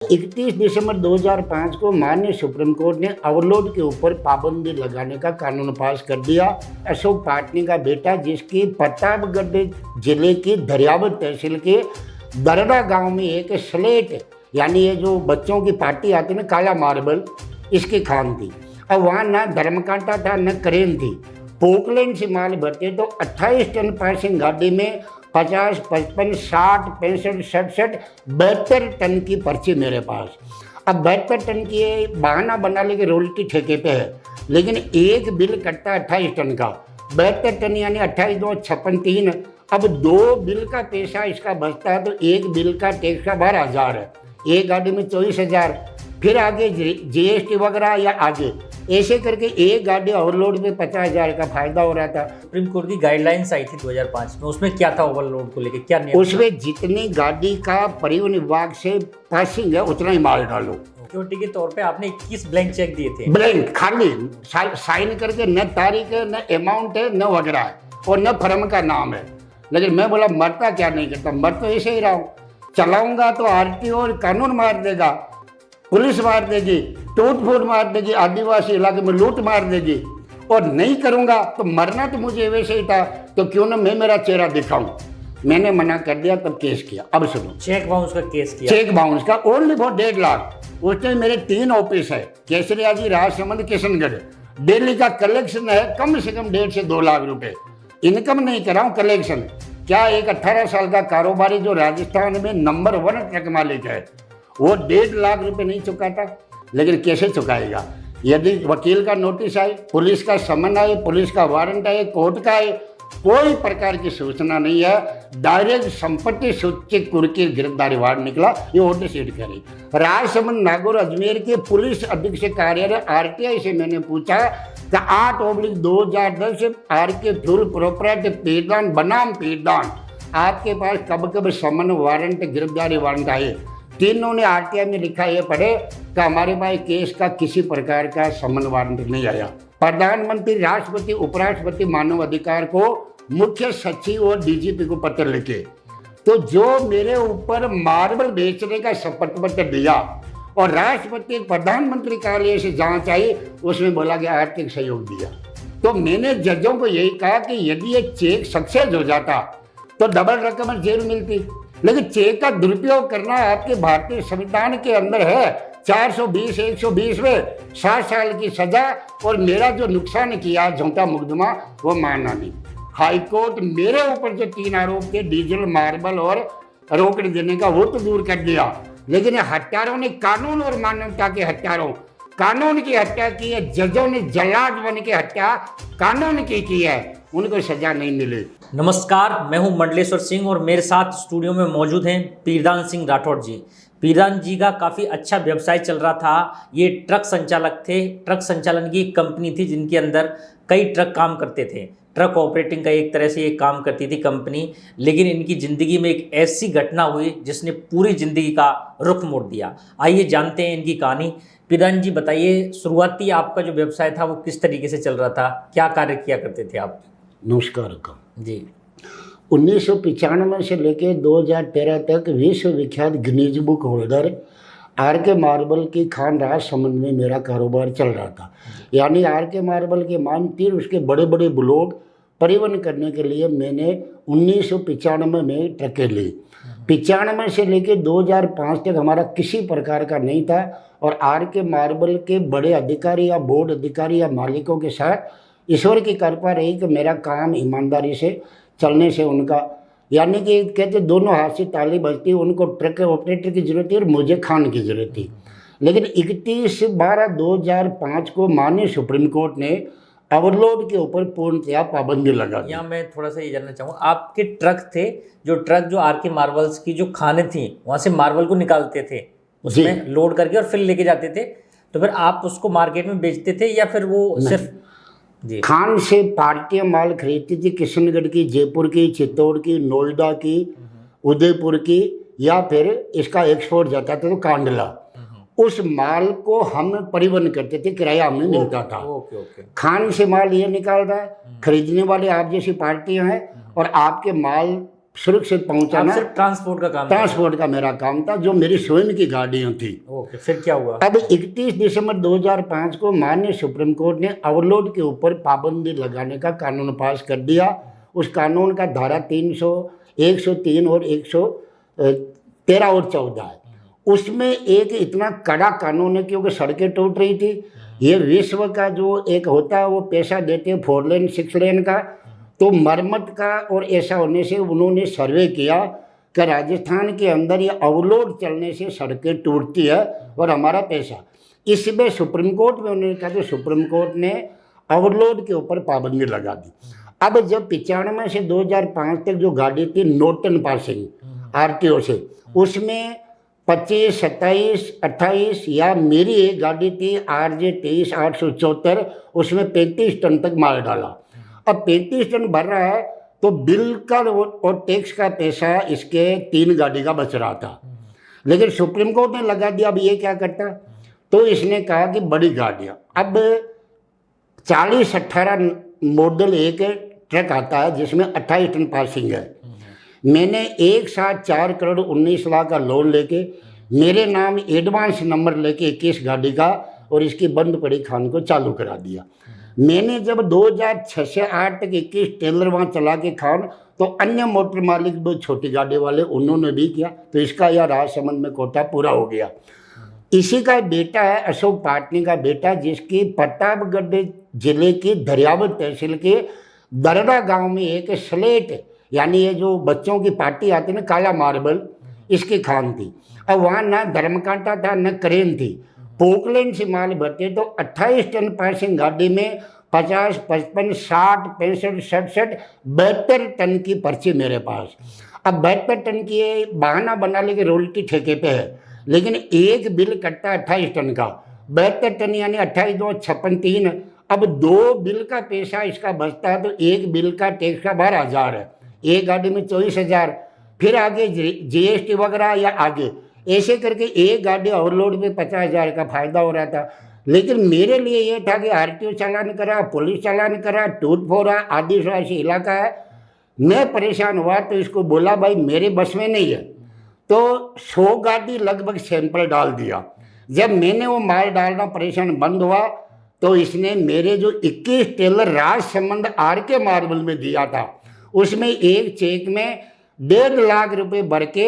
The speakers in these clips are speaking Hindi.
31 दिसंबर 2005 को माननीय सुप्रीम कोर्ट ने ओवरलोड के ऊपर पाबंदी लगाने का कानून पास कर दिया। अशोक पाटनी का बेटा, जिसकी प्रतापगढ़ जिले की दरियावत तहसील के दरड़ा गांव में एक स्लेट यानी ये जो बच्चों की पार्टी आती है ना, काला मार्बल, इसकी खान थी। अब वहाँ ना धर्मकांटा था न क्रेन थी। पोकलैंड से माल भरते तो 28 टन पासिंग गाड़ी में 50, 55, 60, 65, 67, 72 टन की पर्ची मेरे पास। अब 72 टन की बहाना बना ले के रोयल्टी ठेके पे है, लेकिन एक बिल कटता है 28 टन का। 72 टन यानी 28 2 56 3। अब 2 बिल का पैसा इसका बचता है तो एक बिल का टैक्स का 12,000 है, एक गाड़ी में 24,000, फिर आगे जीएसटी वगैरह या आगे ऐसे करके एक गाड़ी ओवरलोड में 50,000 का फायदा हो रहा था। सुप्रीम कोर्ट की गाइडलाइंस आई थी 2005 में, उसमें क्या था ओवरलोड को लेके, क्या नियम? उसमें जितनी गाड़ी का परिवहन विभाग से पासिंग है उतना ही माल डालो। सिक्योरिटी के तौर पे आपने 21 ब्लैंक चेक दिए थे। ब्लैंक खाली साइन करके, न तारीख है, न अमाउंट है, न वगैरह है, और न फर्म का नाम है। लेकिन मैं बोला मरता क्या नहीं करता, मर तो ऐसे ही रहा हूँ। चलाऊंगा तो आरटीओ और कानून मार देगा, पुलिस मार देगी, टूट फूट मार देगी, आदिवासी इलाके में लूट मार देगी, और नहीं करूंगा तो मरना तो मुझे वैसे ही था, तो क्यों ना मैं मेरा चेहरा दिखाऊं। मैंने मना कर दिया, तब केस किया। अब सुनो, चेक बाउंस का केस किया। चेक बाउंस का ओनली फॉर 1.5 लाख। उसमें मेरे 3 ऑफिस है, केसरियाजी, राजसमंद, किशनगढ़। डेली का कलेक्शन है कम से कम 1.5 से 2 लाख रुपए। इनकम नहीं कराऊं, कलेक्शन। क्या एक 18 साल का कारोबारी जो राजस्थान में नंबर 1 ट्रक मालिक है, वो 1.5 लाख रुपए नहीं चुकाता? लेकिन कैसे चुकाएगा? यदि वकील का नोटिस आए, पुलिस का समन आए, पुलिस का वारंट आए, कोर्ट का आए, कोई प्रकार की सूचना नहीं है। डायरेक्ट संपत्ति सूची कुर्की गिरफ्तारी वारंट निकला, ये ऑर्डर सीट करी। राजसमंद, नागौर, अजमेर के पुलिस अधीक्षक कार्यालय आरटीआई से मैंने पूछा कि 8/2010 आरके फ्यूल प्रॉपर्टी पीरदान बनाम पीरदान आपके पास कब कब समन वारंट, गिरफ्तारी वारंट आए? तीनों ने आरटीआई में लिखा ये पढ़े कि हमारे पास केस का किसी प्रकार का समन वारंट नहीं आया। प्रधानमंत्री, राष्ट्रपति, उपराष्ट्रपति मानव अधिकार को मुख्य सचिव और डीजीपी को पत्र लिखे, तो जो मेरे ऊपर मार्बल बेचने का शपथ पत्र दिया और राष्ट्रपति प्रधानमंत्री कार्यालय से जांच आई, उसमें बोला गया आर्थिक सहयोग दिया। तो मैंने जजों को यही कहा कि यदि ये चेक सक्सेस हो जाता तो डबल रकम जेल मिलती, लेकिन चेक का दुरुपयोग करना आपके भारतीय संविधान के अंदर है। 420, 120 में 7 साल की सजा, और मेरा जो नुकसान किया झूठा मुकदमा वो माना नहीं। हाईकोर्ट मेरे ऊपर जो 3 आरोप थे, डीजल, मार्बल और रोकड़ देने का, वो तो दूर कर दिया, लेकिन हत्यारों ने, कानून और मानवता के हत्यारों, कानून की हत्या की है। जजों ने जल्लाद बन के हत्या कानून की है, उनको सजा नहीं मिली। नमस्कार, मैं हूं मंडलेश्वर सिंह और मेरे साथ स्टूडियो में मौजूद हैं पीरदान सिंह राठौड़ जी। पीरदान जी का काफ़ी अच्छा व्यवसाय चल रहा था। ये ट्रक संचालक थे। ट्रक संचालन की एक कंपनी थी जिनके अंदर कई ट्रक काम करते थे। ट्रक ऑपरेटिंग का एक तरह से ये काम करती थी कंपनी। लेकिन इनकी ज़िंदगी में एक ऐसी घटना हुई जिसने पूरी ज़िंदगी का रुख मोड़ दिया। आइए जानते हैं इनकी कहानी। पीरदान जी बताइए, शुरुआती आपका जो व्यवसाय था वो किस तरीके से चल रहा था, क्या कार्य किया करते थे आप? नमस्कार जी। 1995 से लेकर 2013 तक विश्व विख्यात Guinness book holder RK marble की खान राजसमंद में मेरा कारोबार चल रहा था। यानी आरके मार्बल के मानतीर, उसके बड़े बड़े ब्लॉक परिवहन करने के लिए मैंने 1995 में ट्रकें ली। 95 से लेकर 2005 तक हमारा किसी प्रकार का नहीं था, और आरके मार्बल के बड़े अधिकारी या बोर्ड अधिकारी या मालिकों के साथ ईश्वर की कृपा रही कि मेरा काम ईमानदारी से चलने से उनका, यानी कि कहते दोनों हाथ से ताली बजती, उनको ट्रक ऑपरेटर की जरूरत थी और मुझे खान की जरूरत थी। लेकिन 31/12/2005 को माननीय सुप्रीम कोर्ट ने ओवरलोड के ऊपर पूर्णतया पाबंदी लगा दी। यहाँ मैं थोड़ा सा ये जानना चाहूँगा, आपके ट्रक थे जो आरके मार्बल्स की जो खाने थी वहाँ से मार्बल को निकालते थे, उसमें लोड करके और फिर लेके जाते थे, तो फिर आप उसको मार्केट में बेचते थे या फिर वो सिर्फ? जी। खान से पार्टियां माल खरीदती थी, किशनगढ़ की, जयपुर की, चित्तौड़ की, नोएडा की, उदयपुर की, या फिर इसका एक्सपोर्ट जाता था तो कांडला। उस माल को हम परिवहन करते थे, किराया हमें मिलता था। खान से माल ये निकाल रहा है, खरीदने वाले आप जैसी पार्टियां हैं, और आपके माल सुरक्षित पहुंचाना, सिर्फ ट्रांसपोर्ट का काम ट्रांसपोर्ट का मेरा काम था, जो मेरी स्वयं की गाड़ियां थी। ओके, फिर क्या हुआ? अब 31 दिसंबर 2005 को माननीय सुप्रीम कोर्ट ने ओवरलोड के ऊपर पाबंदी लगाने का कानून पास कर दिया। उस कानून का धारा 300, 103 और 113 और 14 है। उसमें एक इतना कड़ा कानून है, क्योंकि सड़कें टूट रही थी। ये विश्व का जो एक होता है वो पैसा देते हैं 4 लेन 6 लेन का, तो मरम्मत का, और ऐसा होने से उन्होंने सर्वे किया कि राजस्थान के अंदर ये ओवरलोड चलने से सड़कें टूटती है और हमारा पैसा। इसमें सुप्रीम कोर्ट में उन्होंने कहा, तो सुप्रीम कोर्ट ने ओवरलोड के ऊपर पाबंदी लगा दी। अब जब 95 से 2005 तक जो गाड़ी थी नोटन पासिंग RTO से, उसमें 25, 27, 28 या मेरी एक गाड़ी थी RJ 23-874, उसमें 35 टन तक माल डाला। अब 35 टन भर रहा है तो बिल का और टैक्स का पैसा इसके 3 गाड़ी का बच रहा था। लेकिन सुप्रीम कोर्ट ने लगा दिया। अब ये क्या करता, तो इसने कहा कि बड़ी गाड़ियाँ, अब 40-18 मॉडल एक ट्रक आता है जिसमें 28 टन पासिंग है। मैंने एक साथ 4 करोड़ 19 लाख का लोन लेके मेरे नाम एडवांस नंबर लेके 21 गाड़ी का और इसकी बंद पड़ी खान को चालू करा दिया। मैंने जब 2006 से 8 तक 21 टेलर वहाँ चला के खान, तो अन्य मोटर मालिक जो छोटी गाड़ी वाले उन्होंने भी किया, तो इसका यह राजसमंद में कोटा पूरा हो गया। इसी का बेटा है अशोक पाटनी का बेटा, जिसकी प्रतापगढ़ जिले की दरियावत तहसील के दरड़ा गांव में एक स्लेट, यानी ये जो बच्चों की पार्टी आती है ना, काला मार्बल, इसकी खान थी। अब वहाँ ना धर्मकांटा था न क्रेन थी। पोकलैंड से माल भरते तो 28 टन पासिंग गाड़ी में 50, 55, 60, 65, 67, 72 टन की पर्ची मेरे पास। अब 72 टन की ये बहाना बना ले कि रोयल्टी ठेके पे है, लेकिन एक बिल कटता है 28 टन का। 72 टन यानी 28 2 56 3। अब 2 बिल का पैसा इसका बचता है, तो एक बिल का टैक्स का 12,000 है, एक गाड़ी में 24,000, फिर आगे GST वगैरह या आगे, ऐसे करके एक गाड़ी ओवरलोड में 50,000 का फायदा हो रहा था। लेकिन मेरे लिए ये था कि RTO चालान करा, पुलिस चालान करा, टूट फोड़ा, आदिवासी इलाका है। मैं परेशान हुआ तो इसको बोला, भाई मेरे बस में नहीं है, तो 100 गाड़ी लगभग सैंपल डाल दिया। जब मैंने वो माल डालना परेशान बंद हुआ, तो इसने मेरे जो 21 टेलर राजसमंद RK मार्बल में दिया था, उसमें एक चेक में 1.5 लाख रुपए भर के,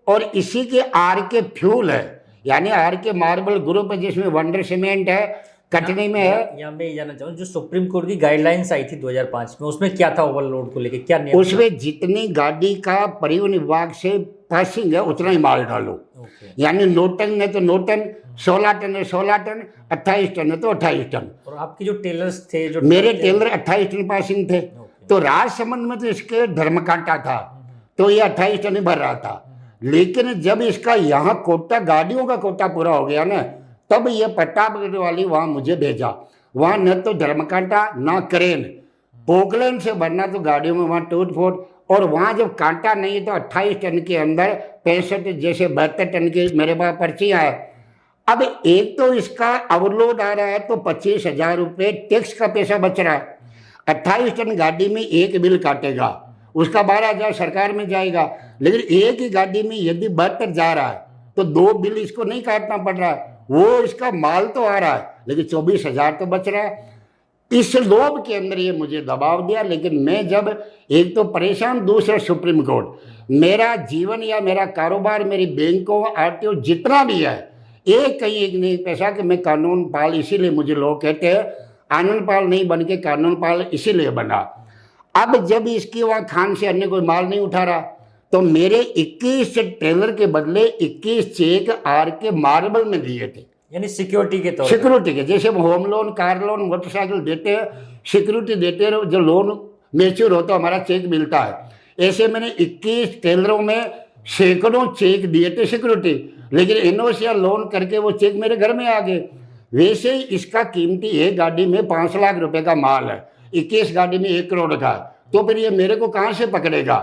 और इसी के RK फ्यूल है, यानी RK मार्बल ग्रुप है, जिसमें वंडर सीमेंट है, कटनी में है। यहाँ मैं ये जानना चाहूँ, जो सुप्रीम कोर्ट की गाइडलाइंस आई थी 2005 में, उसमें क्या था ओवरलोड को लेके, क्या नियम? उसमें जितनी गाड़ी का परिवहन विभाग से पासिंग है उतना ही माल डालो। यानी नोटन है तो नोटन, 16 टन है 16 टन, 28 टन है तो 28 टन। और आपके जो टेलर्स थे, जो मेरे टेलर 28 टन पासिंग थे, तो राजसमंद में तो इसके धर्मकांटा था, तो ये 28 टन ही भर रहा था। लेकिन जब इसका यहाँ कोटा, गाड़ियों का कोटा पूरा हो गया ना, तब ये प्रतापगढ़ वाली वहाँ मुझे भेजा। वहाँ न तो धर्मकांटा ना क्रेन, पोकलैंड से भरना तो गाड़ियों में वहाँ टूट फूट, और वहाँ जब कांटा नहीं है तो 28 टन के अंदर 65 जैसे 72 टन की मेरे पास पर्चियाँ है। अब एक तो इसका ओवरलोड आ रहा है तो 25,000 रुपये टैक्स का पैसा बच रहा है। 28 टन गाड़ी में एक बिल काटेगा, उसका 12,000 सरकार में जाएगा। लेकिन एक ही गाड़ी में यदि 72 जा रहा है तो 2 बिल इसको नहीं काटना पड़ रहा है, वो इसका माल तो आ रहा है, लेकिन 24,000 तो बच रहा है। इस लोभ के अंदर ये मुझे दबाव दिया। लेकिन मैं जब एक तो परेशान, दूसरा सुप्रीम कोर्ट, मेरा जीवन या मेरा कारोबार, मेरी बैंकों, RTO जितना भी है, एक कहीं एक नहीं पैसा कि मैं कानून पाल, इसीलिए मुझे लोग कहते हैं आनंद पाल नहीं बन के कानून पाल इसीलिए बना। अब जब इसकी वहाँ खान से अन्य कोई माल नहीं उठा रहा, तो मेरे 21 ट्रेलर के बदले 21 चेक RK मार्बल में दिए थे, यानी सिक्योरिटी के तौर सिक्योरिटी के। जैसे home loan, car loan, motorcycle देते हैं, सिक्योरिटी देते हैं, जो लोन मैच्योर होता है हमारा चेक मिलता है। ऐसे मैंने 21 टेलरों में सैकड़ों चेक दिए थे सिक्योरिटी, लेकिन इनोसिया लोन करके वो चेक मेरे घर में आ गए। वैसे ही इसका कीमती एक गाड़ी में 5 लाख रुपए का माल है, 21 गाड़ी में 1 करोड़ का, तो फिर ये मेरे को कहाँ से पकड़ेगा?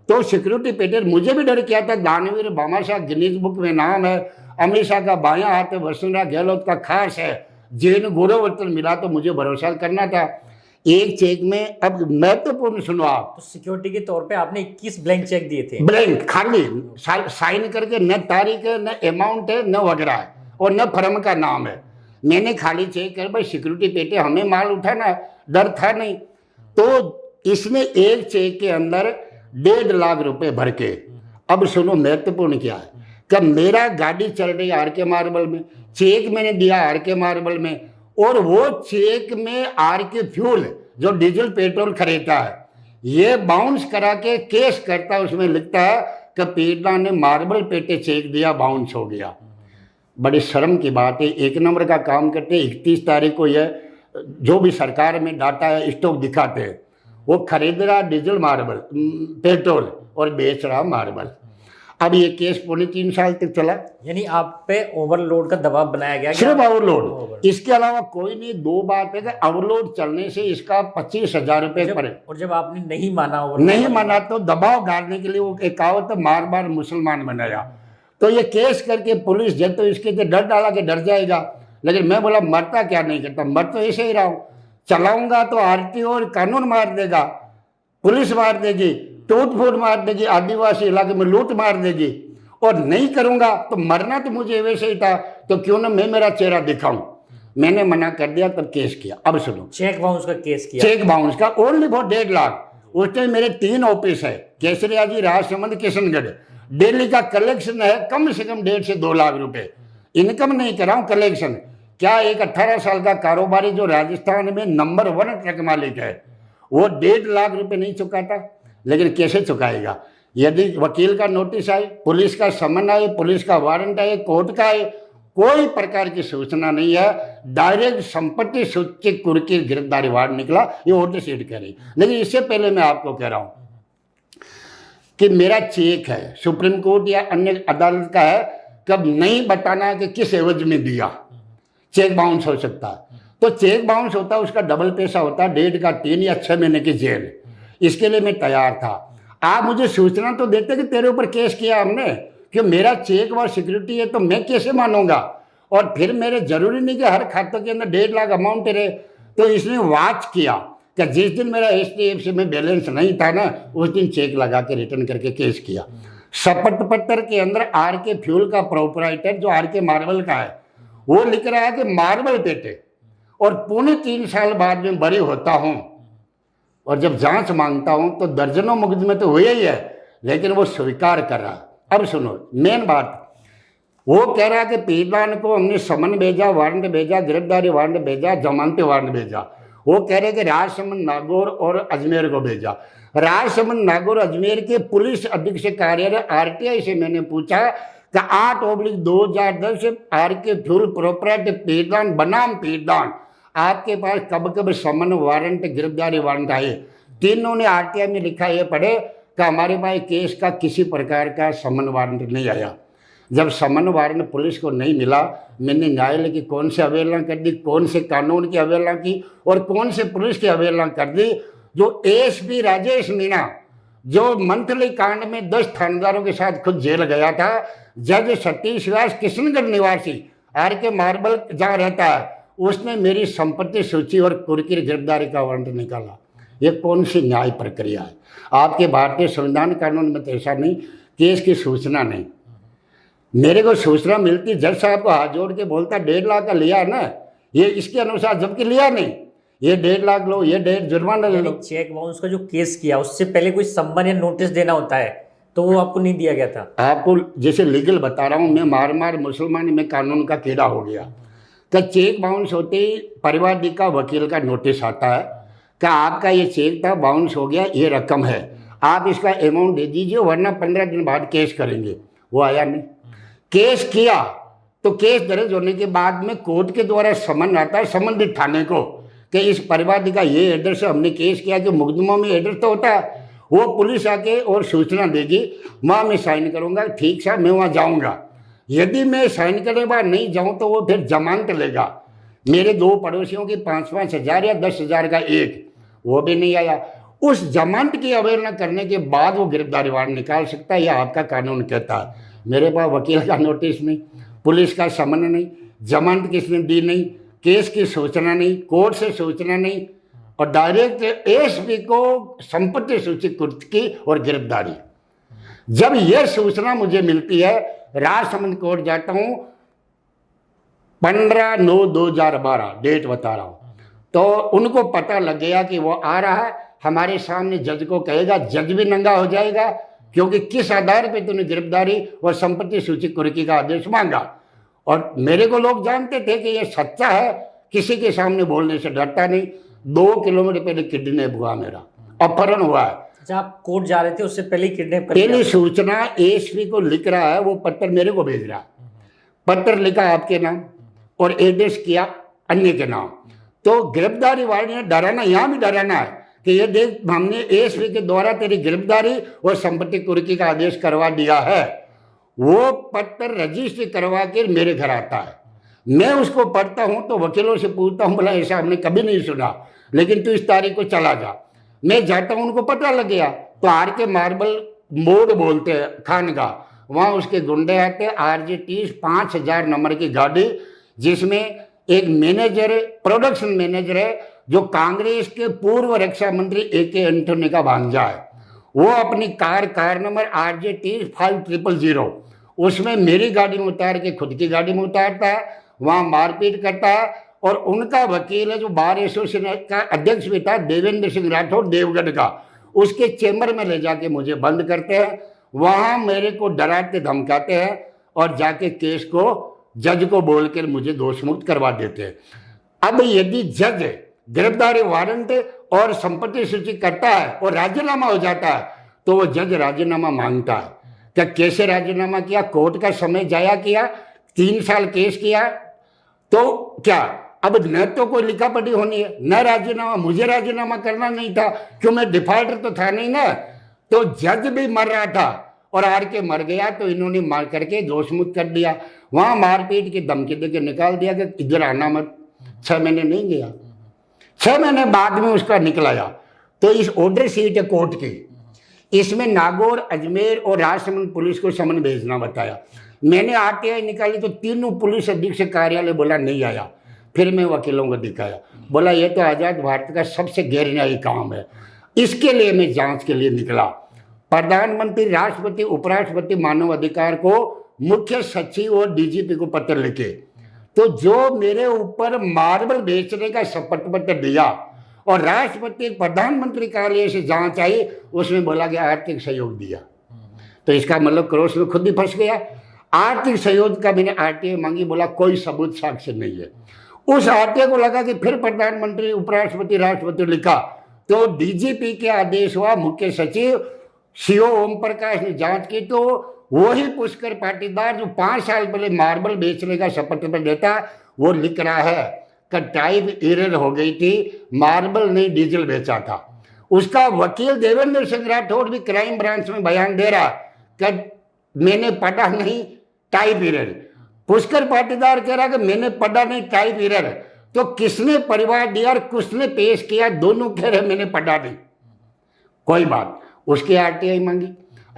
तो सिक्योरिटी पेटर, मुझे भी डर किया था। दानवीर भामाशाह गिनीज बुक में नाम है, अमित शाह का बायां हाथ है, वसुंधरा गहलोत का खास है, जैन गौरववर्धन मिला, तो मुझे भरोसा करना था। एक चेक में, अब महत्वपूर्ण सुनो आप, तो सिक्योरिटी के तौर पे आपने 21 ब्लैंक चेक दिए थे। ब्लैंक खाली साइन करके, न तारीख है, न अमाउंट है, न वगैरह है, और न फर्म का नाम है। मैंने खाली चेक कर, भाई सिक्योरिटी पेटे, हमें माल उठाना, डर था नहीं। तो इसने एक चेक के अंदर 1.5 लाख रुपए भर के, अब सुनो महत्वपूर्ण क्या है, कि मेरा गाड़ी चल रही आर के मार्बल में, चेक मैंने दिया आर के मार्बल में, और वो चेक में आर के फ्यूल जो डीजल पेट्रोल खरीदता है, ये बाउंस करा के केस करता है, उसमें लिखता है कि पीड़िता ने मार्बल पेटे चेक दिया, बाउंस हो गया। बड़ी शर्म की बात है, 1 नंबर का काम करते। 31 तारीख को यह जो भी सरकार में डाटा है, स्टॉक दिखाते हैं, वो खरीद रहा डीजल मार्बल पेट्रोल और बेच रहा मार्बल। अब ये केस 3.25 साल तक चला। यानी आप पे ओवरलोड का दबाव बनाया गया। सिर्फ ओवरलोड, इसके अलावा कोई नहीं। 2 बात है कि ओवरलोड चलने से इसका 25,000 रुपये पड़े। और जब आपने नहीं माना, नहीं माना तो दबाव डालने के लिए वो एक कहावत है, मार मार मुसलमान बनाया। तो ये केस करके पुलिस जब तो इसके तो डर डाला कि डर जाएगा, लेकिन मैं बोला मरता क्या नहीं करता, मर तो ऐसे ही रहा हूँ। चलाऊंगा तो आरटीओ और कानून मार देगा, पुलिस मार देगी, टूट फूट मार देगी, आदिवासी इलाके में लूट मार देगी, और नहीं करूंगा तो मरना तो मुझे वैसे ही था, तो क्यों ना मैं मेरा चेहरा दिखाऊं। मैंने मना कर दिया, तब केस किया। अब सुनो, चेक बाउंस का केस किया। चेक बाउंस का ओनली फॉर 1.5 लाख। उस टाइम मेरे 3 ऑफिस है, केसरिया जी, राजसमंद, किशनगढ़। डेली का कलेक्शन है कम से कम 1.5 से 2 लाख रुपए। इनकम नहीं कर रहा हूँ, कलेक्शन। क्या एक 18 साल का कारोबारी जो राजस्थान में नंबर 1 ट्रक मालिक है, वो 1.5 लाख रुपए नहीं चुकाता? लेकिन कैसे चुकाएगा? यदि वकील का नोटिस आए, पुलिस का समन आए, पुलिस का वारंट आए, कोर्ट का आए, कोई प्रकार की सूचना नहीं है, डायरेक्ट संपत्ति सूची कुर्की गिरफ्तारी वारंट निकला, ये ऑर्डर शीट कह रही। लेकिन इससे पहले मैं आपको कह रहा हूं कि मेरा चेक है, सुप्रीम कोर्ट या अन्य अदालत का है, कब नहीं बताना कि किस एवज में दिया, चेक बाउंस हो सकता है। तो चेक बाउंस होता है, उसका डबल पैसा होता है, 1.5 का 3 या 6 महीने की जेल। इसके लिए मैं तैयार था। आप मुझे सूचना तो देते कि तेरे ऊपर केस किया हमने, कि मेरा चेक व सिक्योरिटी है, तो मैं कैसे मानूंगा? और फिर मेरे जरूरी नहीं कि हर खातों के अंदर 1.5 लाख अमाउंट रहे। तो इसने वाच किया कि जिस दिन मेरा HDFC में बैलेंस नहीं था ना, उस दिन चेक लगा के रिटर्न करके केस किया। शपथ पत्र के अंदर आर के फ्यूल का प्रोपराइटर जो आर के मार्बल का है, वो लिख रहा है कि मार्बल पेटे, और 3.25 साल बाद में बरी होता हूं, और जब जांच मांगता हूं तो दर्जनों मुकदमे तो हुए ही है, लेकिन वो स्वीकार कर रहा। अब सुनो मेन बात, वो कह रहा कि पीड़िता को हमने समन भेजा, वारंट भेजा, गिरफ्तारी वारंट भेजा, जमानती वारंट भेजा। वो कह रहे कि राजसमंद, नागौर और अजमेर को भेजा। राजसमंद, नागौर, अजमेर के पुलिस अधीक्षक कार्यालय RTI से मैंने पूछा कि 8/2010 से आर के फ्यूल प्रोपराइटर पीड़िता बनाम पीड़िता, आपके पास कब कब समन वारंट, गिरफ्तारी वारंट आए? तीनों ने RTI में लिखा ये पढ़े कि हमारे पास केस का किसी प्रकार का समन वारंट नहीं आया। जब समन वारंट पुलिस को नहीं मिला, मैंने न्यायालय की कौन सी अवहेलना कर दी, कौन से कानून की अवहेलना की, और कौन से पुलिस की अवहेलना कर दी। जो ASP राजेश मीणा, जो मंथली कांड में 10 थानेदारों के साथ खुद जेल गया था, जज सतीश व्यास, किशनगढ़ निवासी, आर के मार्बल जहाँ रहता है, उसने मेरी संपत्ति सूची और कुर्की गिरफ्तारी का वारंट निकाला। ये कौन सी न्याय प्रक्रिया है? आपके भारतीय संविधान कानून में तो ऐसा नहीं, केस की सूचना नहीं। मेरे को सूचना मिलती, जज साहब को हाथ जोड़ के बोलता 1.5 लाख का लिया ना, ये इसके अनुसार, जबकि लिया नहीं, ये 1.5 लाख लो, ये 1.5 जुर्माना ले लो। चेक बाउंस का जो केस किया, उससे पहले कोई सम्मन या नोटिस देना होता है, तो वो आपको नहीं दिया गया था? आपको जैसे लीगल बता रहा हूँ, मैं मार मार मुसलमान में कानून का कीड़ा हो गया। कि चेक बाउंस होते ही परिवार का वकील का नोटिस आता है कि आपका ये चेक था, बाउंस हो गया, ये रकम है, आप इसका अमाउंट दे दीजिए, वरना 15 दिन बाद केस करेंगे। वो आया नहीं, केस किया, तो केस दर्ज होने के बाद में कोर्ट के द्वारा समन आता है संबंधित थाने को कि इस परिवार का ये एड्रेस है, हमने केस किया। कि मुकदमा में एड्रेस तो होता है, वो पुलिस आके और सूचना देगी, वहाँ मैं साइन करूँगा, ठीक साहब मैं वहाँ जाऊँगा। यदि मैं साइन करने के बाद नहीं जाऊँ तो वो फिर जमानत लेगा। मेरे 2 पड़ोसियों की 5-5 हज़ार या 10 हज़ार का एक, वो भी नहीं आया। उस जमानत की अवहेलना करने के बाद वो गिरफ्तारी वारंट निकाल सकता है, यह आपका कानून कहता है। मेरे पास वकील का नोटिस नहीं, पुलिस का समन नहीं, जमानत किसने दी नहीं, केस की सूचना नहीं, कोर्ट से सूचना नहीं, और डायरेक्ट एएसपी को संपत्ति सूची की और गिरफ्तारी। जब यह सूचना मुझे मिलती है, राजसमंद कोर्ट जाता हूं, 15/9/2012 डेट बता रहा हूं, तो उनको पता लग गया कि वो आ रहा है। हमारे सामने जज को कहेगा, जज भी नंगा हो जाएगा, क्योंकि किस आधार पे तूने गिरफ्तारी और संपत्ति सूची कुर्की का आदेश मांगा। और मेरे को लोग जानते थे कि ये सच्चा है, किसी के सामने बोलने से डरता नहीं। 2 किलोमीटर पहले किडनैप हुआ, मेरा अपहरण हुआ है। अच्छा, आप कोर्ट जा रहे थे, उससे पहले किडनैप कर पहली सूचना एएसपी को लिख रहा है, वो पत्र मेरे को भेज रहा है। पत्र लिखा आपके नाम और एड्रेस किया अन्य के नाम। तो गिरफ्तारी वारंट डराना, यहाँ भी डराना है कि ये देख, हमने एएसपी के द्वारा तेरी गिरफ्तारी और संपत्ति कुर्की का आदेश करवा दिया है। वो पत्र रजिस्ट्री करवा के मेरे घर आता है। मैं उसको पढ़ता हूं तो वकीलों से पूछता हूं, बोला ऐसा हमने कभी नहीं सुना, लेकिन तू इस तारीख को चला जा। मैं जाता हूं, उनको पता लग गया। तो आर.के. मार्बल मोड़ बोलते हैं खानगा, वहां उसके गुंडे आते, RJ 30 5000 नंबर की गाड़ी, जिसमें एक मैनेजर, प्रोडक्शन मैनेजर है, जो कांग्रेस के पूर्व रक्षा मंत्री AK एंटोनी का भांजा है। वो अपनी कार नंबर RJ 30 5000 उसमें मेरी गाड़ी में उतार के खुद की गाड़ी में उतारता है, वहाँ मारपीट करता है। और उनका वकील है, जो बार एसोसिएशन का अध्यक्ष भी था, देवेंद्र सिंह राठौर देवगढ़ का, उसके चेम्बर में ले जाके मुझे बंद करते हैं। वहाँ मेरे को डराते धमकाते हैं और जाके केस को जज को बोलकर मुझे दोषमुक्त करवा देते हैं। अब यदि जज गिरफ्तारी वारंट और संपत्ति सूची करता है और राजीनामा हो जाता है, तो वो जज राजीनामा मांगता है। क्या कैसे राजीनामा किया? कोर्ट का समय जाया किया, 3 साल केस किया, तो क्या अब न तो कोई लिखा पढ़ी होनी है, न राजीनामा। मुझे राजीनामा करना नहीं था, क्यों, मैं डिफॉल्टर तो था नहीं ना। तो जज भी मर रहा था और R.के. मर गया, तो इन्होंने मार करके दोषमुक्त कर दिया। वहां मारपीट की धमकी देके निकाल दिया कि इधर आना मत। 6 महीने नहीं गया, 6 महीने बाद में उसका निकलाया। तो इस ऑर्डर शीट है कोर्ट की, इसमें नागौर, अजमेर और राजसमंद पुलिस को समन भेजना बताया। मैंने RTI निकाली तो तीनों पुलिस अधीक्षक कार्यालय बोला नहीं आया। फिर मैं वकीलों को दिखाया, बोला ये तो आज़ाद भारत का सबसे गैर न्यायी काम है। इसके लिए मैं जांच के लिए निकला। प्रधानमंत्री, राष्ट्रपति, उपराष्ट्रपति मानव अधिकार को मुख्य सचिव और DGP को पत्र लिखे। तो जो मेरे ऊपर मार्बल बेचने का शपथ पत्र दिया और राष्ट्रपति प्रधानमंत्री कार्यालय से जांच आई, उसमें बोला गया आर्थिक सहयोग दिया। तो इसका मतलब क्रॉस में खुद ही फंस गया। आर्थिक सहयोग का मैंने RTI मांगी, बोला कोई सबूत साक्ष्य नहीं है। उस RTI को लगा कि फिर प्रधानमंत्री, उपराष्ट्रपति, राष्ट्रपति लिखा, तो DGP के आदेश हुआ। मुख्य सचिव CO ओम प्रकाश ने जांच की, तो वही पुष्कर पाटीदार जो 5 साल पहले मार्बल बेचने का शपथ पत्र देता, वो लिख रहा है कि टाइप एरर हो गई थी, मार्बल नहीं डीजल बेचा था। उसका वकील देवेंद्र सिंह राठौर भी क्राइम ब्रांच में बयान दे रहा कि मैंने पढ़ा नहीं, टाइप एरर। पुष्कर पाटीदार कह रहा कि मैंने पढ़ा नहीं, टाइप एरर। तो किसने परिवार दिया और किसने पेश किया? दोनों कह रहे मैंने पढ़ा नहीं। कोई बात, उसकी RTI मांगी।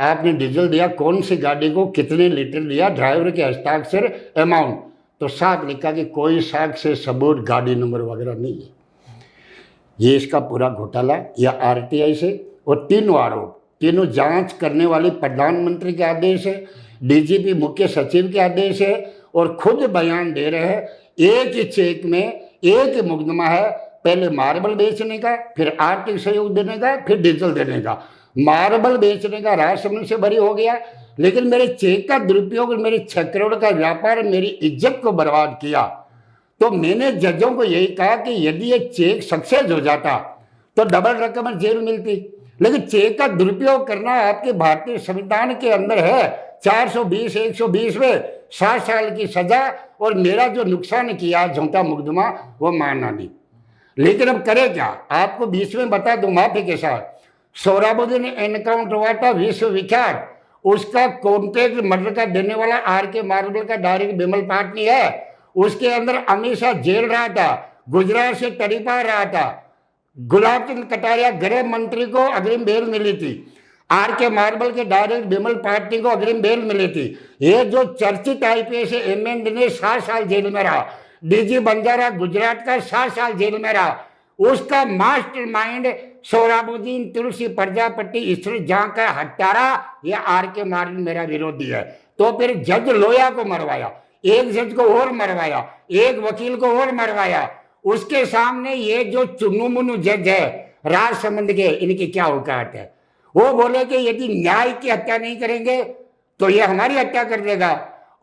आपने डीजल दिया, कौन सी गाड़ी को कितने लीटर दिया, ड्राइवर के हस्ताक्षर, अमाउंट, तो साफ लिखा कि कोई साक्ष्य सबूत, गाड़ी नंबर वगैरह नहीं है। ये इसका पूरा घोटाला या RTI से। और तीनों आरोप, तीनों जांच करने वाले प्रधानमंत्री के आदेश है, DGP मुख्य सचिव के आदेश है, और खुद बयान दे रहे हैं। एक ही चेक में एक ही मुकदमा है, पहले मार्बल बेचने का, फिर आर्थिक सहयोग देने का, फिर डीजल देने का। मार्बल बेचने का राजसमंद से बरी हो गया, लेकिन मेरे चेक का दुरुपयोग, मेरे 6 करोड़ का व्यापार, मेरी इज्जत को बर्बाद किया। तो मैंने जजों को यही कहा कि यदि ये चेक सक्सेस हो जाता तो डबल रकम जेल मिलती, लेकिन चेक का दुरुपयोग करना आपके भारतीय संविधान के अंदर है। 420 120 में 7 साल की सजा, और मेरा जो नुकसान किया झूठा मुकदमा, वो माना नहीं। लेकिन अब करे क्या? आपको बीच में बता दूं माफी के साथ, सोहराबुद्दीन एनकाउंटर हुआ था विश्वविख्यात, उसका कॉन्ट्रैक्ट मर्डर का देने वाला R.के. मार्बल का डायरेक्ट बिमल पाटनी है। उसके अंदर अमीषा जेल रहा था, गुजरात से तड़ीपा रहा था। गुलाब चंद कटारिया गृह मंत्री को अग्रिम बेल मिली थी, R.के. मार्बल के डायरेक्ट बिमल पाटनी को अग्रिम बेल मिली थी। ये जो चर्चित IPS MN दिनेश 7 साल जेल में रहा, DG बंजारा गुजरात का 7 साल जेल में रहा। उसका मास्टरमाइंड सोहराबुद्दीन तुलसी प्रजापति ईश्वर जहां का हत्यारा या आर के मार्बल मेरा विरोधी है। तो फिर जज लोया को मरवाया, एक जज को और मरवाया, एक वकील को और मरवाया। उसके सामने ये जो चुन्नू मुन्नू जज है राजसमंद के, इनकी क्या औकात है? वो बोले कि यदि न्याय की हत्या नहीं करेंगे तो ये हमारी हत्या कर देगा,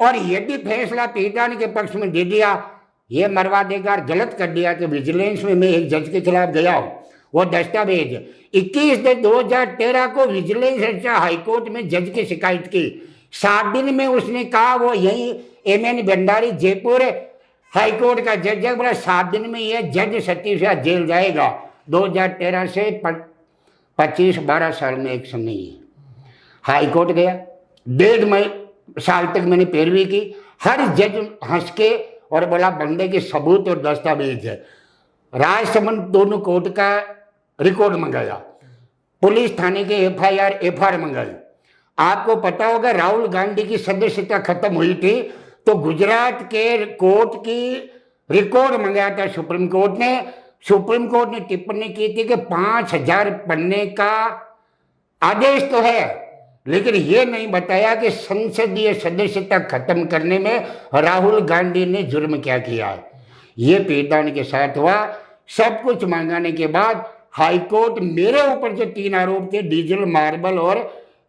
और यदि फैसला पीड़िता के पक्ष में दे दिया ये मरवा देगा। और गलत कर दिया कि विजिलेंस में मैं एक जज के खिलाफ गया हूं, वो दस्तावेज 21/2013 को विजिलेंस हाईकोर्ट में जज की शिकायत की। 7 दिन में उसने कहा, वो यही MN भंडारी जयपुर हाईकोर्ट का जज है, बोला 7 दिन में ये जज 37 जेल जाएगा। 2013 से 25-12 साल में एक समय ही हाईकोर्ट गया, 1.5 साल तक मैंने पैरवी की। हर जज हंस के और बोला बंदे के सबूत और दस्तावेज है। राजसमंद दोनों कोर्ट का रिकॉर्ड मंगाया, पुलिस थाने के FIR मंगाई। आपको पता होगा राहुल गांधी की सदस्यता खत्म हुई थी तो गुजरात के कोर्ट की रिकॉर्ड मंगाया था सुप्रीम कोर्ट ने। सुप्रीम कोर्ट ने टिप्पणी की थी कि 5000 पन्ने का आदेश तो है, लेकिन ये नहीं बताया कि संसदीय सदस्यता खत्म करने में राहुल गांधी ने जुर्म क्या किया है। ये पीड़िता के साथ हुआ। सब कुछ मंगाने के बाद हाईकोर्ट मेरे ऊपर जो 3 आरोप थे, डीजल, मार्बल और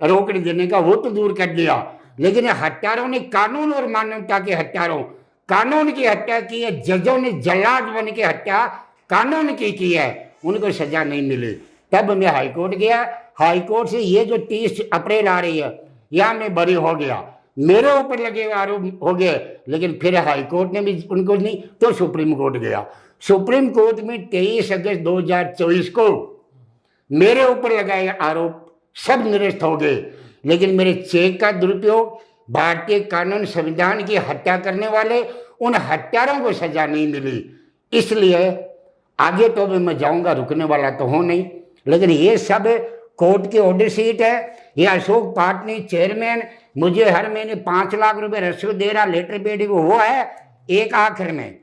रोकड़ देने का, वो तो दूर कर दिया, लेकिन हत्यारों ने, कानून और मानवता के हत्यारों, कानून की हत्या की है। जजों ने जल्लाद बन के हत्या कानून की है, उनको सजा नहीं मिली। तब मैं हाईकोर्ट गया, हाईकोर्ट से ये जो 30 अप्रैल आ रही है यह मैं बरी हो गया, मेरे ऊपर लगे हुए आरोप हो गए। लेकिन फिर हाईकोर्ट ने भी उनको नहीं, तो सुप्रीम कोर्ट गया। सुप्रीम कोर्ट में 23 अगस्त 2024 को मेरे ऊपर लगाए आरोप सब निरस्त हो गए, लेकिन मेरे चेक का दुरुपयोग, भारतीय कानून संविधान की हत्या करने वाले उन हत्यारों को सजा नहीं मिली। इसलिए आगे तो भी मैं जाऊंगा, रुकने वाला तो हूं नहीं। लेकिन ये सब कोर्ट की ऑर्डर शीट है। ये अशोक पाटनी चेयरमैन मुझे हर महीने 5 लाख रुपए रसीद दे रहा, लेटर पेड वो है। एक आखिर में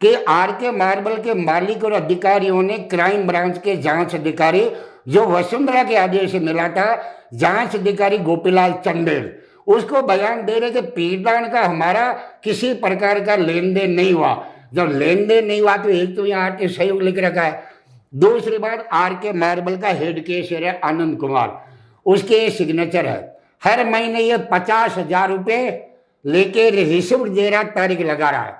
कि आर के मार्बल के मालिक और अधिकारियों ने क्राइम ब्रांच के जांच अधिकारी, जो वसुंधरा के आदेश से मिला था, जांच अधिकारी गोपीलाल चंदेल, उसको बयान दे रहे थे पीड़िता का हमारा किसी प्रकार का लेन देन नहीं हुआ। जब लेन देन नहीं हुआ तो एक तो यहाँ आर्थिक सहयोग लिख रखा है, दूसरी बात आर के मार्बल का हेड केशियर है आनंद कुमार, उसके सिग्नेचर है। हर महीने ये 50,000 रुपये लेके रिसिप्ट दे रहा, तारीख लगा रहा है।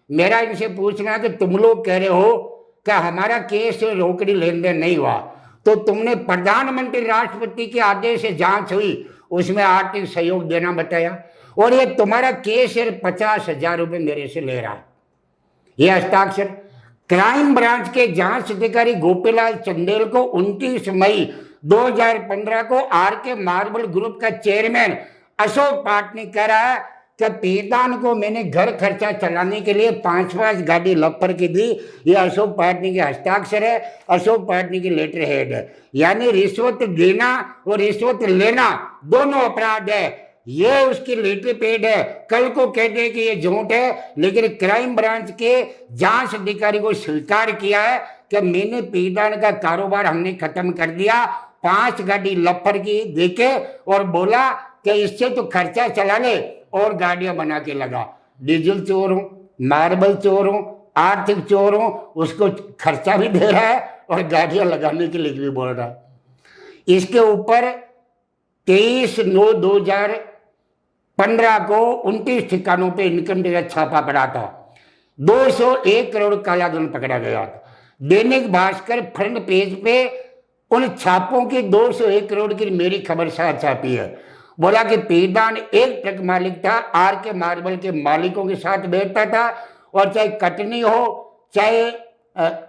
मेरा इनसे पूछना कि तुम लोग कह रहे हो कि हमारा केस रोकड़ी लेन देन नहीं हुआ, तो तुमने प्रधानमंत्री राष्ट्रपति के आदेश से जांच हुई, उसमें आर्थिक सहयोग देना बताया, और ये तुम्हारा केस 50,000 रुपये मेरे से ले रहा है। ये हस्ताक्षर क्राइम ब्रांच के जांच अधिकारी गोपीलाल चंदेल को 29 मई 2015 को आर के मार्बल ग्रुप का चेयरमैन अशोक पाटनी कह रहा है कि पीड़िता को मैंने घर खर्चा चलाने के लिए 5 गाड़ी लफर की दी। ये अशोक पाटनी के हस्ताक्षर है, अशोक पाटनी की लेटर हेड है। यानी रिश्वत देना और रिश्वत लेना दोनों अपराध है। ये उसकी लेटर पेड है। कल को कह दे कि ये झूठ है, लेकिन क्राइम ब्रांच के जांच अधिकारी को स्वीकार किया है कि मैंने पीड़िता का कारोबार हमने खत्म कर दिया, 5 गाड़ी लफर की देके, और बोला कि इससे तो खर्चा चला ले और गाड़ियां बना के लगा। डीजल चोर हूं, मार्बल चोर हूं, आर्थिक चोर हूं, उसको खर्चा भी दे रहा है और गाड़ियां लगाने के लिए भी बोल रहा है। इसके ऊपर 23/9/2015 को 29 ठिकानों पे इनकम टैक्स छापा पड़ा था। 201 करोड़ काला धन पकड़ा गया था। दैनिक भास्कर फ्रंट पेज पे उन छापों की 201 करोड़ की मेरी खबर साथ छापी है। बोला कि पीड़िता एक ट्रक मालिक था, आर के मार्बल के मालिकों के साथ बैठता था, और चाहे कटनी हो, चाहे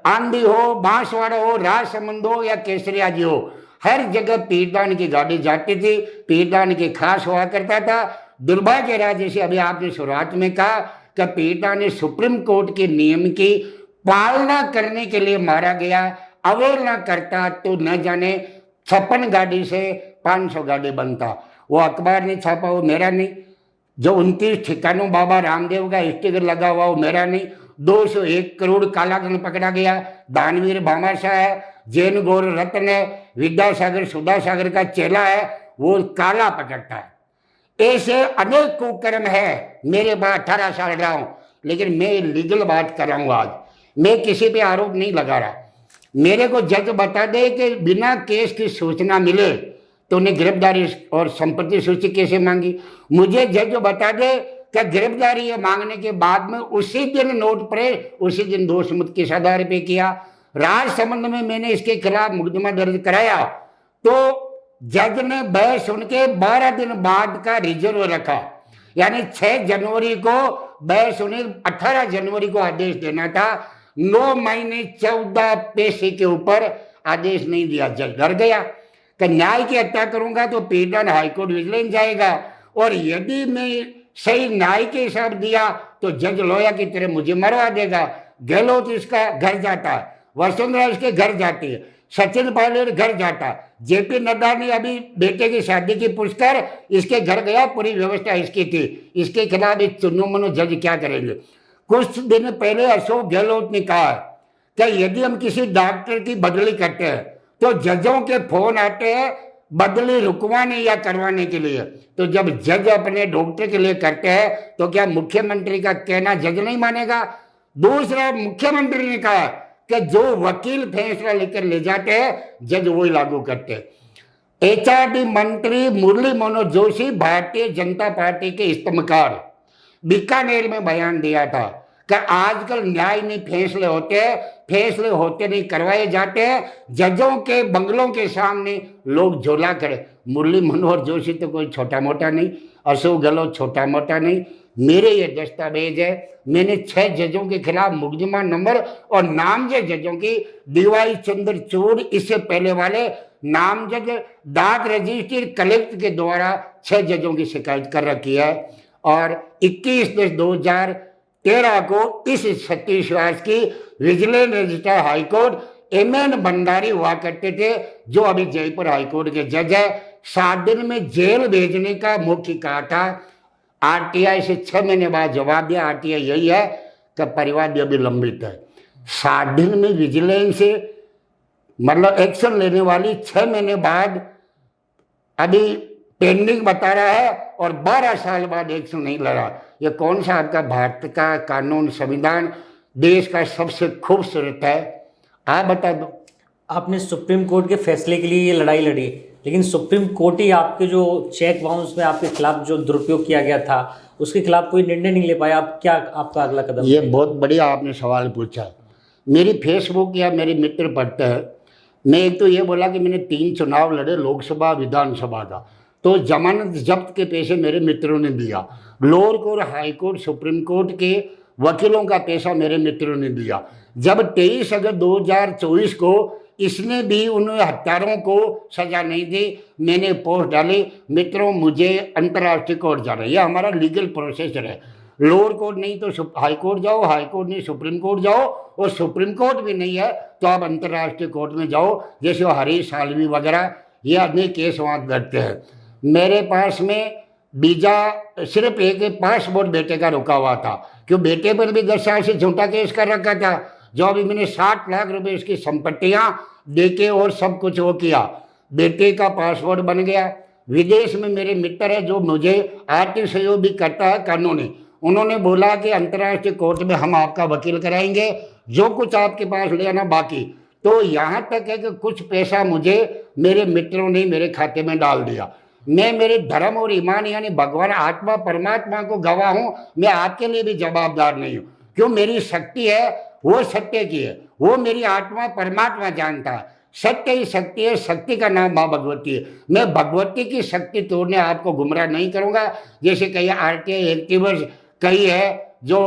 आंधी हो, बांसवाड़ा हो, राजसमंद हो या केसरिया जी हो, हर जगह पीड़िता की गाड़ी जाती थी, पीड़िता के खास हुआ करता था। दुर्भाग्य रहा, जैसे अभी आपने शुरुआत में कहा कि पीड़िता ने सुप्रीम कोर्ट के नियम की पालना करने के लिए मारा गया। अवहेलना करता तो न जाने 56 गाड़ी से 500 गाड़ी बनता। वो अखबार ने छापा, वो मेरा नहीं। जो 29 ठिकानों बाबा रामदेव का स्टिकर लगा हुआ, वो मेरा नहीं। 201 करोड़ काला धन पकड़ा गया। दानवीर भामाशाह है, जैन गौर रत्न है, विद्यासागर सुधासागर का चेला है, वो काला पकड़ता है। ऐसे अनेक कुकर्म है। मेरे पास 18 साल रहा हूं, लेकिन मैं लीगल बात कर रहा हूं। आज मैं किसी पे आरोप नहीं लगा रहा। मेरे को जज बता दे कि बिना केस की सूचना मिले तो उन्हें गिरफ्तारी और संपत्ति सूची कैसे मांगी। मुझे जज बता दे कि गिरफ्तारी मांगने के बाद में उसी दिन नोट पड़े, उसी दिन दोषमुक्त की सजा पे किया। राजसमंद में मैंने इसके खिलाफ मुकदमा दर्ज कराया तो जज ने बहस सुन के 12 दिन बाद का रिजर्व रखा, यानी 6 जनवरी को बहस सुनी, 18 जनवरी को आदेश देना था। 9 महीने 14 पैसे के ऊपर आदेश नहीं दिया। जज डर गया कि न्याय की हत्या करूंगा तो पीड़न हाईकोर्ट विजिलेंस जाएगा, और यदि मैं सही न्याय के हिसाब दिया तो जज लोया की तरह मुझे मरवा देगा। गहलोत इसका घर जाता है, वसुंधरा इसके घर जाती है, सचिन पायलट घर जाता है, जेपी नड्डा ने अभी बेटे की शादी की पुष्कर इसके घर गया, पूरी व्यवस्था इसकी थी। इसके खिलाफ एक चुनो मनो जज क्या करेंगे। कुछ दिन पहले अशोक गहलोत ने कहा कि यदि हम किसी डॉक्टर की बदली करते हैं तो जजों के फोन आते हैं बदली रुकवाने या करवाने के लिए। तो जब जज अपने डॉक्टर के लिए करते हैं तो क्या मुख्यमंत्री का कहना जज नहीं मानेगा। दूसरा, मुख्यमंत्री ने कहा कि जो वकील फैसला लेकर ले जाते हैं जज वही लागू करते हैं। एचआरडी मंत्री मुरली मनोहर जोशी भारतीय जनता पार्टी के स्तंभकार बीकानेर में बयान दिया था कि आजकल न्याय नहीं फैसले होते, फैसले होते नहीं करवाए जाते हैं, जजों के बंगलों के सामने लोग झोला करे। मुरली मनोहर जोशी तो कोई छोटा मोटा नहीं, अशोक गहलोत छोटा मोटा नहीं। मेरे ये दस्तावेज है, मैंने 6 जजों के खिलाफ मुकदमा नंबर और नामजद जजों की डीवाई चंद्रचूड़, इससे पहले वाले नामजद डाक रजिस्ट्री कलेक्टर के द्वारा 6 जजों की शिकायत कर रखी है। और 21/10/2013 को इस छत्तीसगढ़ की vigilance registrar high court MN Bhandari हुआ करते थे, जो अभी जयपुर हाईकोर्ट के जज है। 7 दिन में जेल भेजने का मुख्य कहा था। आरटीआई से 6 महीने बाद जवाब दिया। आरटीआई यही है कि परिवादी अभी लंबित है। 7 दिन में विजिलेंस से मतलब एक्शन लेने वाली 6 महीने बाद अभी पेंडिंग बता रहा है, और 12 साल बाद एक्शन नहीं लड़ा। ये कौन सा आपका भारत का कानून संविधान देश का सबसे खूबसूरत है, आप बता दो। आपने सुप्रीम कोर्ट के फैसले के लिए ये लड़ाई लड़ी, लेकिन सुप्रीम कोर्ट ही आपके जो चेक बाउंस में आपके खिलाफ जो दुरुपयोग किया गया था उसके खिलाफ कोई निर्णय नहीं ले पाया। आप क्या आपका अगला कदम? ये बहुत बढ़िया आपने सवाल पूछा। मेरी फेसबुक या मेरे मित्र पढ़ते हैं, मैं एक तो ये बोला कि मैंने 3 चुनाव लड़े, लोकसभा विधानसभा का, तो जमानत जब्त के पैसे मेरे मित्रों ने दिया। Lower court, high court, supreme court के वकीलों का पैसा मेरे मित्रों ने दिया। जब 23 अगस्त 2024 को इसने भी उन हत्यारों को सजा नहीं दी, मैंने पोस्ट डाली, मित्रों मुझे अंतर्राष्ट्रीय कोर्ट जाना है। यह हमारा लीगल प्रोसेसर है। लोअर कोर्ट नहीं तो हाई कोर्ट जाओ, हाई कोर्ट नहीं सुप्रीम कोर्ट जाओ, और सुप्रीम कोर्ट भी नहीं है तो आप अंतर्राष्ट्रीय कोर्ट में जाओ, जैसे वो हरीश साल्वी वगैरह, ये अनेक केस वहाँ लड़ते हैं। मेरे पास में वीजा सिर्फ एक पासपोर्ट बेटे का रुका हुआ था, क्यों बेटे पर भी 10 साल से झूठा केस कर रखा था, जो अभी मैंने 60 लाख रुपए इसकी संपत्तियां देके और सब कुछ वो किया। बेटे का पासपोर्ट बन गया। विदेश में मेरे मित्र है जो मुझे आर्थिक सहयोग भी करता है कानूनी, उन्होंने बोला कि अंतर्राष्ट्रीय कोर्ट में हम आपका वकील कराएंगे, जो कुछ आपके पास ले आना बाकी। तो यहाँ तक है कि कुछ पैसा मुझे मेरे मित्रों ने मेरे खाते में डाल दिया। मैं मेरे धर्म और ईमान यानी भगवान आत्मा परमात्मा को गवाह हूँ, मैं आपके लिए भी जवाबदार नहीं हूँ। क्यों, मेरी शक्ति है वो सत्य की है, वो मेरी आत्मा परमात्मा जानता है। सत्य ही शक्ति है, शक्ति का नाम माँ भगवती है। मैं भगवती की शक्ति तोड़ने आपको गुमराह नहीं करूँगा। जैसे कई आरटीआई एक्टिवर्स कई है जो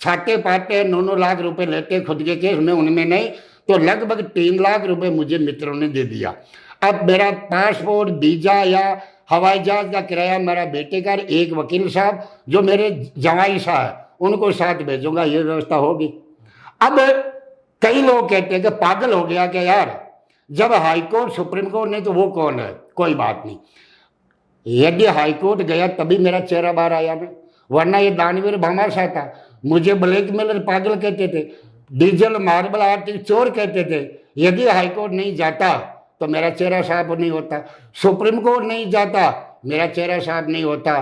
छाते पाते हैं, 9 लाख रुपए लेते हैं खुद के केस में, उनमें नहीं। तो लगभग 3 लाख रुपए मुझे मित्रों ने दे दिया। अब मेरा पासपोर्ट, वीजा या हवाई जहाज का किराया मेरा बेटे का, एक वकील साहब जो मेरे जवाई साहब उनको साथ भेजूंगा, ये व्यवस्था होगी। अब कई लोग कहते हैं कि पागल हो गया क्या यार, जब हाई कोर्ट सुप्रीम कोर्ट नहीं तो वो कौन है। कोई बात नहीं, यदि हाई कोर्ट गया तभी मेरा चेहरा बाहर आया ना, वरना ये दानवीर भामाशाह था। मुझे ब्लैकमेलर पागल कहते थे, डीजल मार्बल आर्टिक चोर कहते थे। यदि हाईकोर्ट नहीं जाता तो मेरा चेहरा साफ नहीं होता, सुप्रीम कोर्ट नहीं जाता मेरा चेहरा साफ नहीं होता।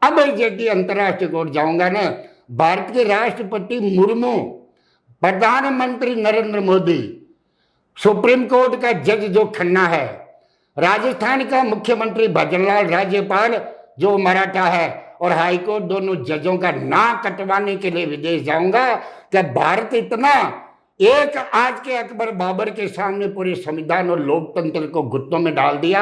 अब यदि अंतर्राष्ट्रीय कोर्ट जाऊंगा ना, भारत के राष्ट्रपति मुर्मू, प्रधानमंत्री नरेंद्र मोदी, सुप्रीम कोर्ट का जज जो खन्ना है, राजस्थान का मुख्यमंत्री भजनलाल, राज्यपाल जो मराठा है, और हाईकोर्ट दोनों जजों का नाक कटवाने के लिए विदेश जाऊंगा। क्या भारत इतना एक आज के अकबर बाबर के सामने पूरे संविधान और लोकतंत्र को घुटनों में डाल दिया।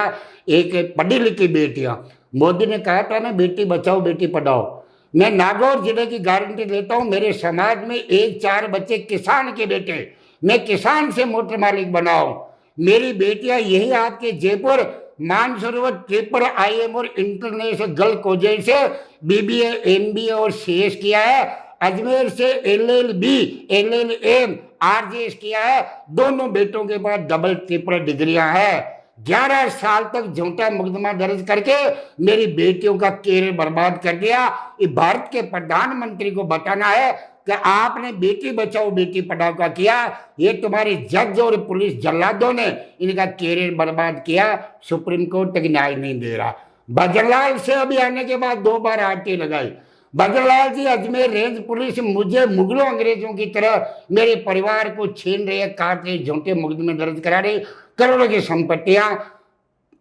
एक पढ़ी लिखी बेटियां, मोदी ने कहा था ना बेटी बचाओ बेटी पढ़ाओ, मैं नागौर जिले की गारंटी देता हूं, मेरे समाज में 1-4 बच्चे किसान के बेटे, मैं किसान से मोटर मालिक बनाऊं। मेरी बेटियां यही आपके जयपुर मानसरोवर ट्रिपल IIM और इंटरनेशनल गर्ल कॉलेज से BBA MBA और CS किया है, अजमेर से LLB LLM RJS किया है। दोनों बेटों के पास डबल ट्रिपल डिग्रियां हैं। 11 साल तक झूठा मुकदमा दर्ज करके मेरी बेटियों का कैरियर बर्बाद कर दिया। ये भारत के प्रधानमंत्री को बताना है कि आपने बेटी बचाओ बेटी पढ़ाओ का किया, ये तुम्हारे जज और पुलिस जल्लादों ने इनका कैरियर बर्बाद किया। सुप्रीम कोर्ट तक न्याय नहीं दे रहा। भजनलाल से अभी आने के बाद 2 बार आरटी लगाई। भजनलाल जी, अजमेर रेंज पुलिस मुझे मुगलों अंग्रेजों की तरह मेरे परिवार को छीन रही है, काट रही, झूठे मुकदमे दर्ज करा रही, करोड़ों की संपत्तियां।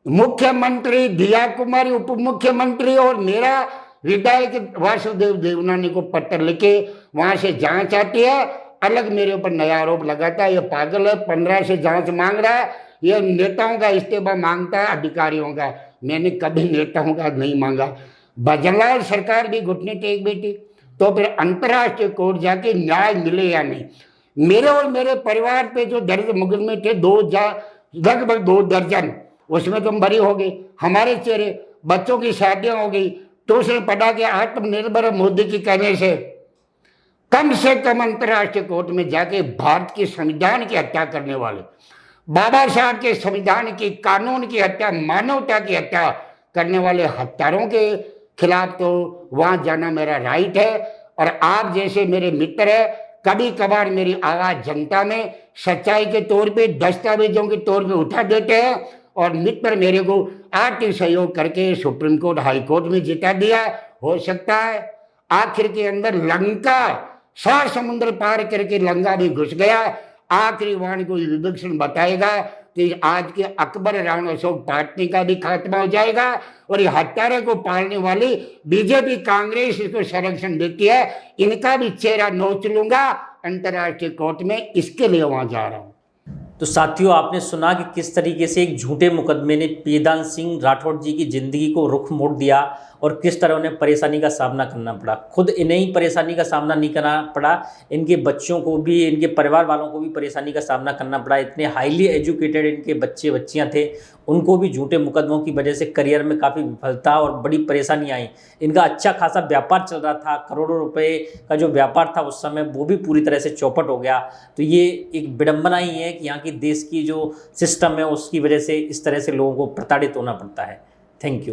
मुख्यमंत्री दिया कुमारी, उप मुख्यमंत्री और मेरा विधायक वासुदेव देवनानी को पत्र लिखे वहां से जांच आती है, अलग मेरे ऊपर नया आरोप लगाता है। ये पागल है, 15 से जांच मांग रहा है, ये नेताओं का इस्तीफा मांगता है, अधिकारियों का। मैंने कभी नेताओं का नहीं मांगा। भजनलाल सरकार भी घुटने टेक बैठी, तो फिर अंतर्राष्ट्रीय कोर्ट जाके न्याय मिले या नहीं। मेरे और मेरे परिवार पे जो दर्ज मुकदमे थे लगभग 2 दर्जन, उसमें तुम बरी हो गई। हमारे चेहरे, बच्चों की शादियां हो गई, ट्यूशन पढ़ा के आत्मनिर्भर मोदी की कहने से कम अंतर्राष्ट्रीय कोर्ट में जाके भारत के संविधान की हत्या करने वाले, बाबा साहब के संविधान की, कानून की हत्या, मानवता की हत्या करने वाले हत्यारों के खिलाफ तो वहां जाना मेरा राइट है। और आप जैसे मेरे मित्र है, कभी कभार मेरी आवाज जनता में सच्चाई के तौर पे, दस्तावेजों के तौर पे उठा देते हैं, और मित्र मेरे को आर्थिक सहयोग करके सुप्रीम कोर्ट, हाई कोर्ट में जिता दिया। हो सकता है आखिर के अंदर लंका 7 समुद्र पार करके लंका भी घुस गया। आखिरी वाणी को विभीषण बताएगा कि आज के अकबर राणा अशोक पाटनी का भी खात्मा हो जाएगा, और ये हत्यारे को पालने वाली बीजेपी कांग्रेस इसको संरक्षण देती है, इनका भी चेहरा नोच लूंगा अंतर्राष्ट्रीय कोर्ट में। इसके लिए वहां जा रहा हूं। तो साथियों, आपने सुना कि किस तरीके से एक झूठे मुकदमे ने पीरदान सिंह राठौड़ जी की ज़िंदगी को रुख मोड़ दिया और किस तरह उन्हें परेशानी का सामना करना पड़ा। खुद इन्हें ही परेशानी का सामना नहीं करना पड़ा, इनके बच्चों को भी, इनके परिवार वालों को भी परेशानी का सामना करना पड़ा। इतने हाईली एजुकेटेड इनके बच्चे बच्चियां थे, उनको भी झूठे मुकदमों की वजह से करियर में काफ़ी विफलता और बड़ी परेशानी आई। इनका अच्छा खासा व्यापार चल रहा था, करोड़ों रुपए का जो व्यापार था उस समय, वो भी पूरी तरह से चौपट हो गया। तो ये एक विडंबना ही है कि यहाँ की देश की जो सिस्टम है उसकी वजह से इस तरह से लोगों को प्रताड़ित होना पड़ता है। Thank you.